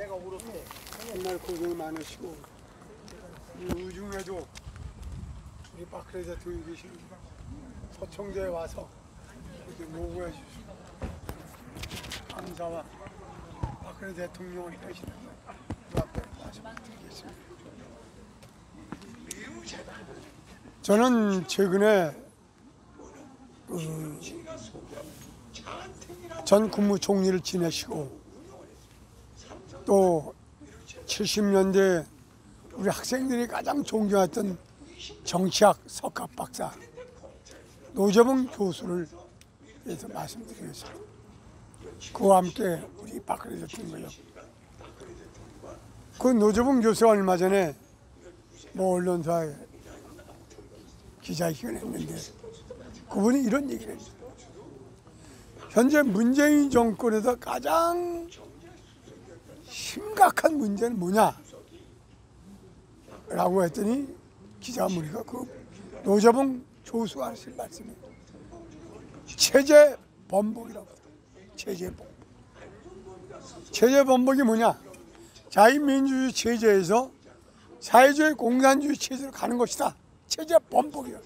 정말 고생이 많으시고 우중에도 우리 박근혜 대통령이 계신 서청대에 와서 이렇게 모구해 주시고 감사와 박근혜 대통령을 대신해서 그 앞에 말씀드리겠습니다. 저는 최근에 전 국무총리를 지내시고 또 70년대 우리 학생들이 가장 존경했던 정치학 석학 박사 노재봉 교수를 위해서 말씀드리겠습니다. 그와 함께 우리 박근혜 대통령이요. 그 노재봉 교수가 얼마 전에 언론사에 기자회견을 했는데 그분이 이런 얘기를 했어요. 현재 문재인 정권에서 가장 심각한 문제는 뭐냐? 라고 했더니 기자가 물으니까 그 노재봉 교수가 하신 말씀이 체제 번복이라고. 체제 번복. 체제 번복이 뭐냐? 자유민주주의 체제에서 사회주의 공산주의 체제로 가는 것이다. 체제 번복이야.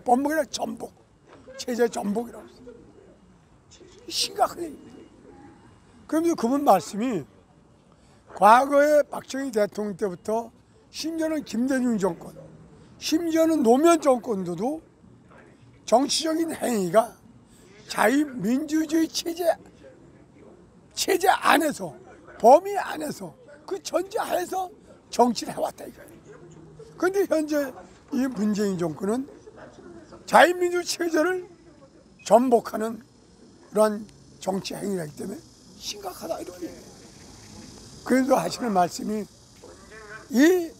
번복이라 전복. 체제 전복이라고 했어요. 심각한 얘기입니다. 그러면서 그분 말씀이 과거에 박정희 대통령 때부터 심지어는 김대중 정권, 심지어는 노무현 정권도 정치적인 행위가 자유민주주의 체제 안에서, 범위 안에서, 그 전제하에서 정치를 해왔다 이거예요. 그런데 현재 이 문재인 정권은 자유민주 체제를 전복하는 그런 정치 행위이기 때문에 심각하다 이렇게. 그래서 하시는 말씀이 이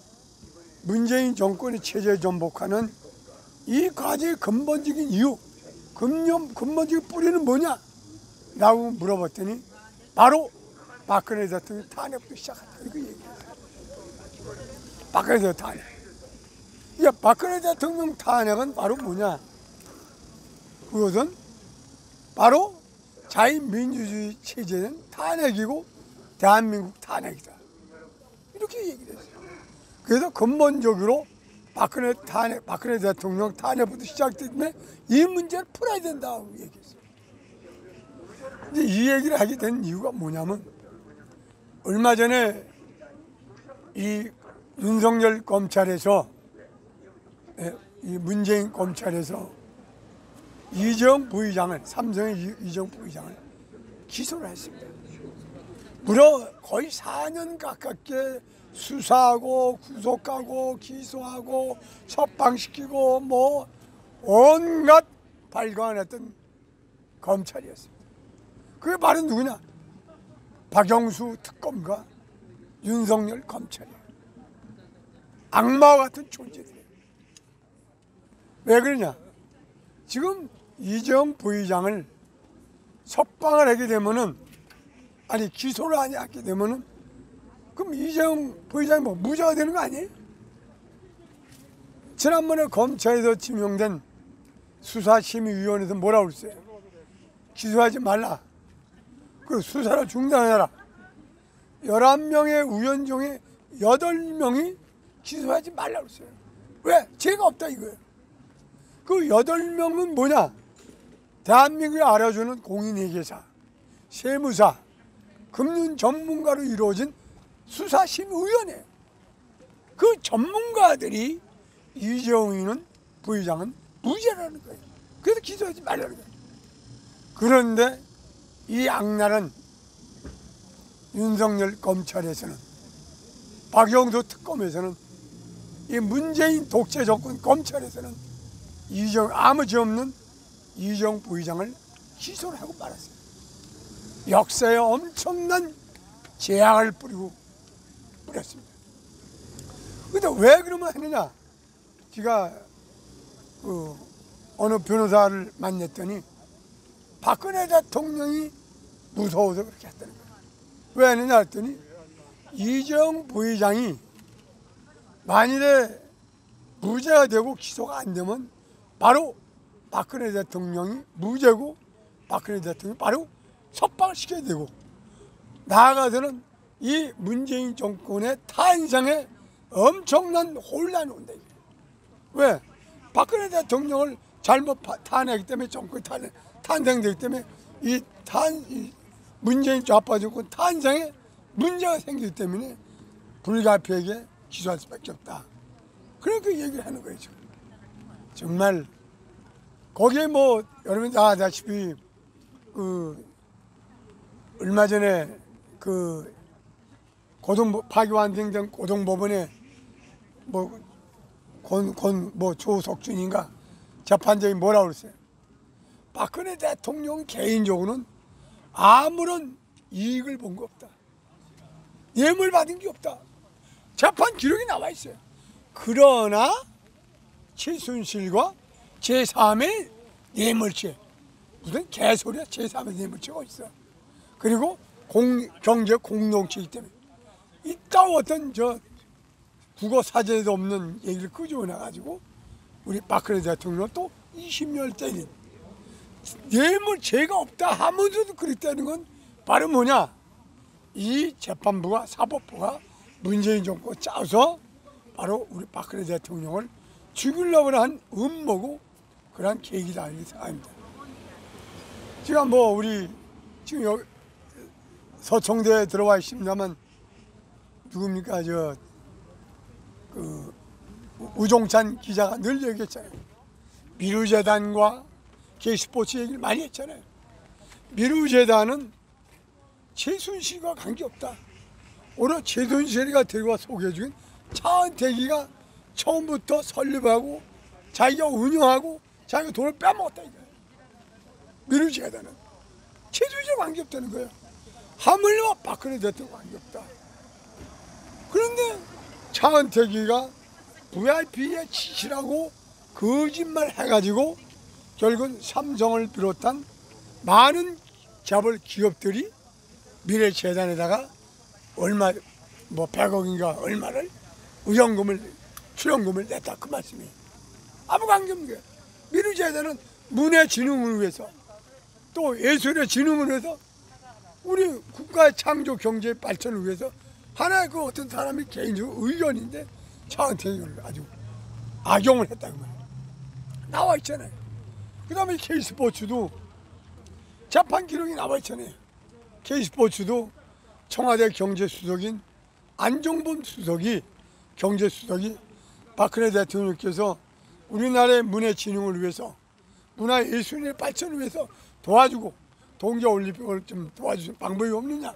문재인 정권의 체제 전복하는 이 과제의 근본적인 이유, 근본적인 뿌리는 뭐냐? 라고 물어봤더니 바로 박근혜 대통령 탄핵부터 시작한다 이거 얘기해요. 박근혜 대통령 탄핵. 박근혜 대통령 탄핵은 바로 뭐냐? 그것은 바로 자유민주주의 체제는 탄핵이고 대한민국 탄핵이다. 이렇게 얘기를 했어요. 그래서 근본적으로 박근혜 대통령 탄핵부터 시작됐는데 이 문제를 풀어야 된다고 얘기했어요. 이제 이 얘기를 하게 된 이유가 뭐냐면 얼마 전에 이 윤석열 검찰에서 이 문재인 검찰에서 이재용 부의장을, 삼성의 이재용 부의장을 기소를 했습니다. 무려 거의 4년 가깝게 수사하고 구속하고 기소하고 석방시키고 온갖 발광을 했던 검찰이었습니다. 그게 바로 누구냐? 박영수 특검과 윤석열 검찰이에요. 악마와 같은 존재들이에요. 왜 그러냐? 지금 이재용 부의장을 석방을 하게 되면은, 아니 기소를 하게 되면은, 그럼 이재용 부의장이 무죄가 되는 거 아니에요? 지난번에 검찰에서 지명된 수사심의위원회에서 뭐라고 그랬어요? 기소하지 말라. 그 수사를 중단해라. 11명의 의원 중에 8명이 기소하지 말라고 그랬어요. 왜? 죄가 없다 이거예요. 그 8명은 뭐냐? 대한민국이 알아주는 공인회계사, 세무사, 금융 전문가로 이루어진 수사심의위원회예요. 그 전문가들이 이재용 부의장은 무죄라는 거예요. 그래서 기소하지 말라는 거예요. 그런데 이 악랄한 윤석열 검찰에서는, 박영수 특검에서는, 이 문재인 독재 정권 검찰에서는 아무 죄 없는 이재용 부의장을 기소를 하고 말았어요. 역사에 엄청난 재앙을 뿌렸습니다. 근데 왜 그러면 하느냐? 제가 어느 변호사를 만났더니 박근혜 대통령이 무서워서 그렇게 했다는 거예요. 왜 하느냐 했더니 이재용 부의장이 만일에 무죄가 되고 기소가 안 되면 바로 박근혜 대통령이 무죄고 박근혜 대통령이 바로 석방을 시켜야 되고, 나아가서는 이 문재인 정권의 탄생에 엄청난 혼란이 온다. 이게. 왜? 박근혜 대통령을 잘못 탄핵하기 때문에 정권이 탄생되기 때문에 이 문재인 좌파 정권 탄생에 문제가 생기기 때문에 불가피하게 기소할 수밖에 없다. 그렇게 얘기를 하는 거예요. 지금. 정말 거기에 뭐 여러분 다 아다시피 얼마 전에 파기환송된 고등법원에 조석준인가 재판장이 뭐라고 그랬어요? 박근혜 대통령 개인적으로는 아무런 이익을 본 거 없다. 뇌물 받은 게 없다. 재판 기록이 나와 있어요. 그러나 최순실과 제3의 뇌물죄, 무슨 개소리야. 제3의 뇌물죄가 있어. 그리고 경제 공동체이기 때문에 이따 어떤 국어 사전에도 없는 얘기를 끄집어내가지고 우리 박근혜 대통령을 또 20년을 때린 뇌물죄가 없다 하면서도 그랬다는 건 바로 뭐냐? 이 재판부가 사법부가 문재인 정권 짜서 바로 우리 박근혜 대통령을 죽이려고 한 음모고 그런 계기다 이렇게 생각합니다. 지금 우리 지금 여기 서청대에 들어와 있습니다만 누굽니까? 우종찬 기자가 늘 얘기했잖아요. 미르재단과 K스포츠 얘기를 많이 했잖아요. 미르재단은 최순실과 관계없다. 오히려 최순실이가 데려와 소개해준 차은택이가 처음부터 설립하고 자기가 운영하고 자기가 돈을 빼먹었다 이거예요. 미르재단은 최순실과 관계없다는 거예요. 하물며 박근혜 대통령 관계없다. 그런데 차은택이가 VIP에 지시라고 거짓말 해가지고 결국은 삼성을 비롯한 많은 재벌 기업들이 미래재단에다가 얼마 100억인가 얼마를 출연금을 냈다 그 말씀이에요. 아무 관계없는 거예요. 미래재단은 문화 진흥을 위해서 또 예술의 진흥을 위해서 우리 국가의 창조 경제 발전을 위해서 하나의 어떤 사람이 개인적 의견인데 차은택을 아주 악용을 했다 그 말이에요. 나와 있잖아요. 그 다음에 K스포츠도 재판 기록이 나와 있잖아요. K스포츠도 청와대 경제수석인 안종범 수석이 경제수석이 박근혜 대통령께서 우리나라의 문화 진흥을 위해서 문화예술의 발전을 위해서 도와주고 동계올림픽을 좀 도와주는 방법이 없느냐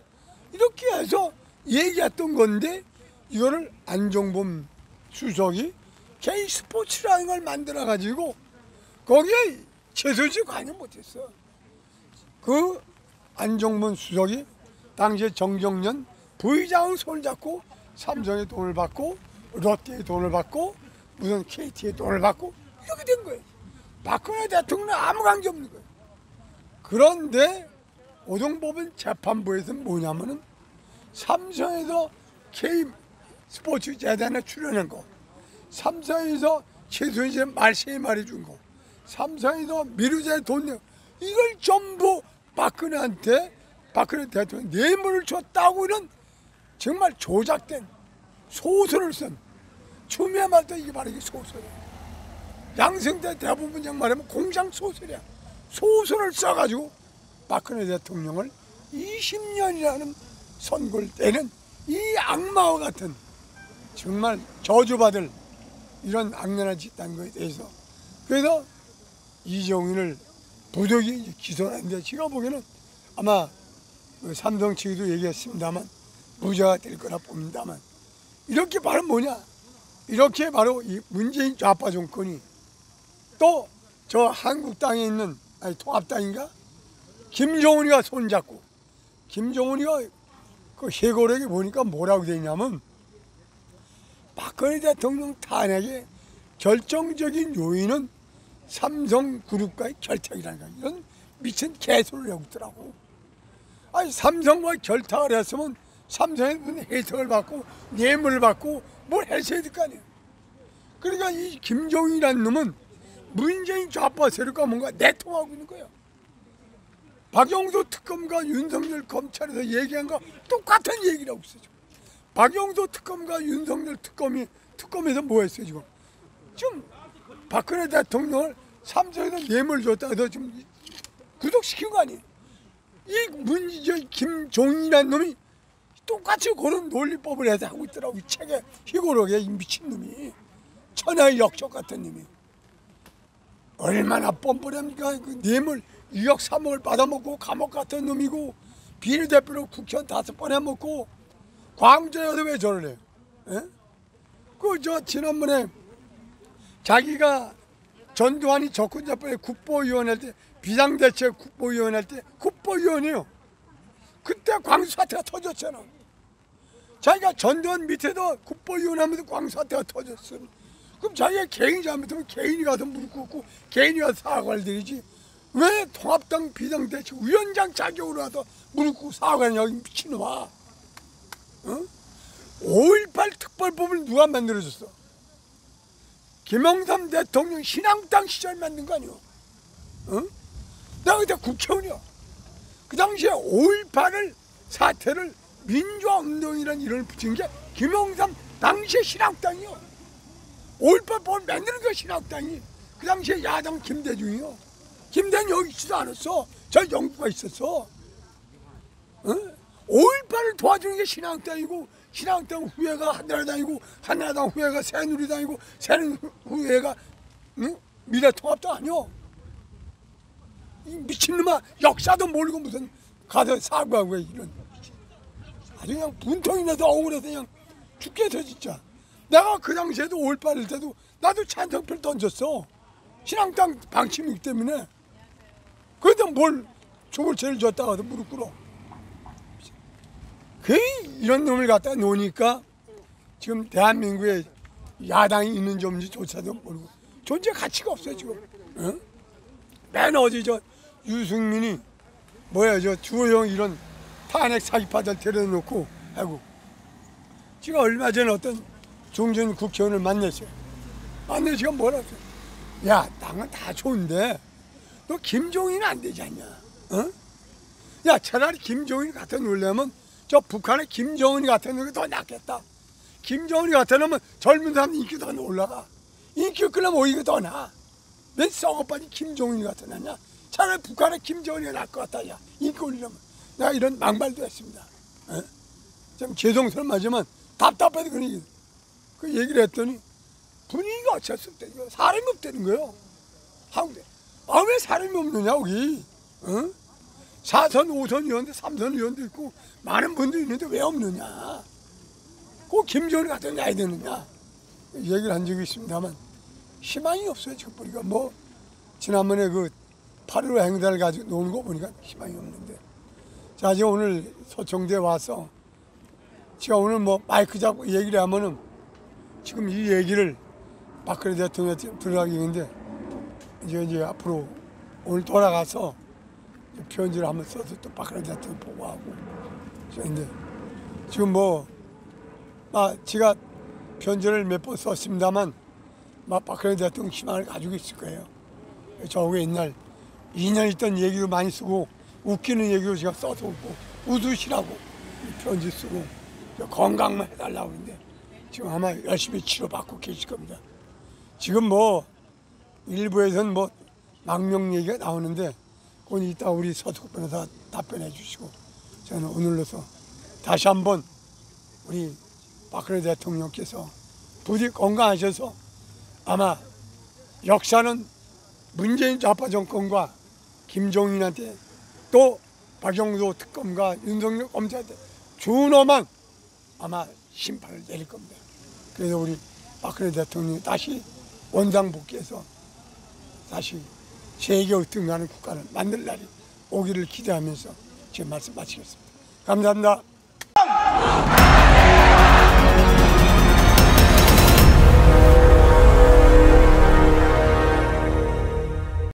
이렇게 해서 얘기했던 건데 이거를 안종범 수석이 K스포츠라는 걸 만들어 가지고 거기에 최순실 관여 못했어. 그 안종범 수석이 당시에 정경련 부의장 손을 잡고 삼성의 돈을 받고 롯데의 돈을 받고 무슨 KT의 돈을 받고 이렇게 된 거예요. 박근혜 대통령은 아무 관계 없는 거예요. 그런데 고등법원 재판부에서는 뭐냐면은 삼성에서 K스포츠 재단에 출연한 거, 삼성에서 최순실 말 3마리 준 거, 삼성에서 미르재 돈 내고 이걸 전부 박근혜 대통령 뇌물을 줬다고는 정말 조작된 소설을 쓴 추미애 말도 이게 바로 이게 소설이야. 양승태 대법원장 말하면 공장 소설이야. 소설을 써가지고 박근혜 대통령을 20년이라는 선고를 때는 이 악마와 같은 정말 저주받을 이런 악랄한 짓한 거에 대해서 그래서 이정윤을 부득이 기소를 했는데 제가 보기에는 아마 삼성 측에도 얘기했습니다만 무죄가 될 거라 봅니다만 이렇게 바로 뭐냐? 이렇게 바로 이 문재인 좌파 정권이 또 저 한국당에 있는 통합당인가? 김정은이가 손잡고 김정은이가 그 해고록에 보니까 뭐라고 돼 있냐면 박근혜 대통령 탄핵의 결정적인 요인은 삼성그룹과의 결탁이라는 거야. 이런 미친 개소리를 하고 있더라고. 아니 삼성과 결탁을 했으면 삼성에 무슨 혜택을 받고 뇌물을 받고 뭘 했어야 될 거 아니야. 그러니까 이 김정은이라는 놈은 문재인 좌파 세력과 뭔가 내통하고 있는 거예요. 박영수 특검과 윤석열 검찰에서 얘기한 거 똑같은 얘기라고 있어요. 박영수 특검과 윤석열 특검에서 뭐 했어요 지금? 지금 박근혜 대통령을 삼성에서 뇌물 줬다 해서 지금 구속시킨 거 아니에요? 이 김종인이라는 놈이 똑같이 그런 논리법을 해서 하고 있더라고. 이 책에 희고록에 이 미친놈이, 천하의 역적 같은 놈이 얼마나 뻔뻔합니까? 그 뇌물 2억 3억을 받아먹고 감옥 같은 놈이고, 비례대표로 국회의원 5번 해먹고, 광주에서 왜 저러래? 예? 지난번에 자기가 전두환이 적군자법에 국보위원 할 때, 비상대책 국보위원 할 때 국보위원이요. 그때 광수 사태가 터졌잖아. 자기가 전두환 밑에도 국보위원 하면서 광수 사태가 터졌어. 그럼 자기가 개인이 잘못하면 개인이 가서 무릎 꿇고 개인이 가서 사과를 드리지, 왜 통합당 비상대책 위원장 자격으로 와서 무릎 꿇고 사과하냐, 이 미친놈아. 어? 5.18 특별법을 누가 만들어줬어? 김영삼 대통령 신앙당 시절 만든 거 아니오? 어? 내가 그때 국회의원이야. 그 당시에 5.18을 사태를 민주화운동이라는 이름을 붙인 게 김영삼 당시의 신학당이요. 5.18법을 만드는 게 신학당이. 그 당시에 야당 김대중이요. 김대중 여기 있지도 않았어. 저 영부가 있었어. 어? 5.18을 도와주는 게 신학당이고, 신학당 후예가 한나라당이고, 한나라당 후예가 새누리당이고, 새누리당 후예가 미래통합당 아니요. 이 미친놈아, 역사도 모르고 무슨 가서 사과하고 이런. 아주 그냥 분통이 나서 억울해서 그냥 죽겠어 진짜. 내가 그 당시에도 5.18일 때도 나도 찬성표를 던졌어. 신앙당 방침이기 때문에. 그래도 뭘 죽을 죄를 졌다가도 무릎 꿇어. 이런 놈을 갖다 놓으니까 지금 대한민국에 야당이 있는지 없는지조차도 모르고 존재 가치가 없어요 지금. 어? 맨 어제 저 유승민이 저 주호영 이런 탄핵 사기파들 데려놓고 하고, 지금 얼마 전에 어떤 중진 국회의원을 만났어요. 만나서 지금 뭐라 했어요? 야, 당은 다 좋은데 너 김종인은 안 되지 않냐? 어? 야, 차라리 김종인 같은 놀려면 저 북한의 김정은이 같은 놈이 더 낫겠다. 김정은이 같은 놈은 젊은 사람 인기 더 올라가. 인기 끌려면 오히려 더 나아. 왜 썩어빠진 김종인이 같은 놈이냐? 차라리 북한의 김정은이가 나을 것 같다. 야, 인기 올리려면. 내가 이런 막말도 했습니다. 에? 좀 죄송스럽지만 답답해서 그 얘기를 했더니 분위기가 어쩔 수 없대. 사람이 없다는 거예요. 한국에. 왜 사람이 없느냐 여기. 어? 4선, 5선 의원도 3선 의원도 있고 많은 분들이 있는데 왜 없느냐. 꼭 김정은이 같은 게 아야 되느냐. 얘기를 한 적이 있습니다만 희망이 없어요 지금 보니까. 지난번에 그 8.15 행사를 가지고 노는 거 보니까 희망이 없는데. 자, 제가 오늘 서청대에 와서 제가 오늘 마이크 잡고 얘기를 하면은 지금 이 얘기를 박근혜 대통령한테 들어가기 있는데, 이제 앞으로 오늘 돌아가서 편지를 한번 써서 또 박근혜 대통령 보고하고. 그런데 지금 제가 편지를 몇 번 썼습니다만 박근혜 대통령 희망을 가지고 있을 거예요. 저하고 옛날 2년 있던 얘기도 많이 쓰고 웃기는 얘기도 제가 써서 웃고 웃으시라고 편지 쓰고 건강만 해달라고 하는데 지금 아마 열심히 치료받고 계실 겁니다. 지금 일부에서는 망명 얘기가 나오는데 그건 이따 우리 서숙 변호사 답변해 주시고, 저는 오늘로서 다시 한번 우리 박근혜 대통령께서 부디 건강하셔서 아마 역사는 문재인 좌파 정권과 김종인한테 또 박영수 특검과 윤석열 검사한테 준엄한 아마 심판을 내릴 겁니다. 그래서 우리 박근혜 대통령이 다시 원상 복귀해서 다시 세계 으뜸가는 국가를 만들 날이 오기를 기대하면서 제 말씀 마치겠습니다. 감사합니다.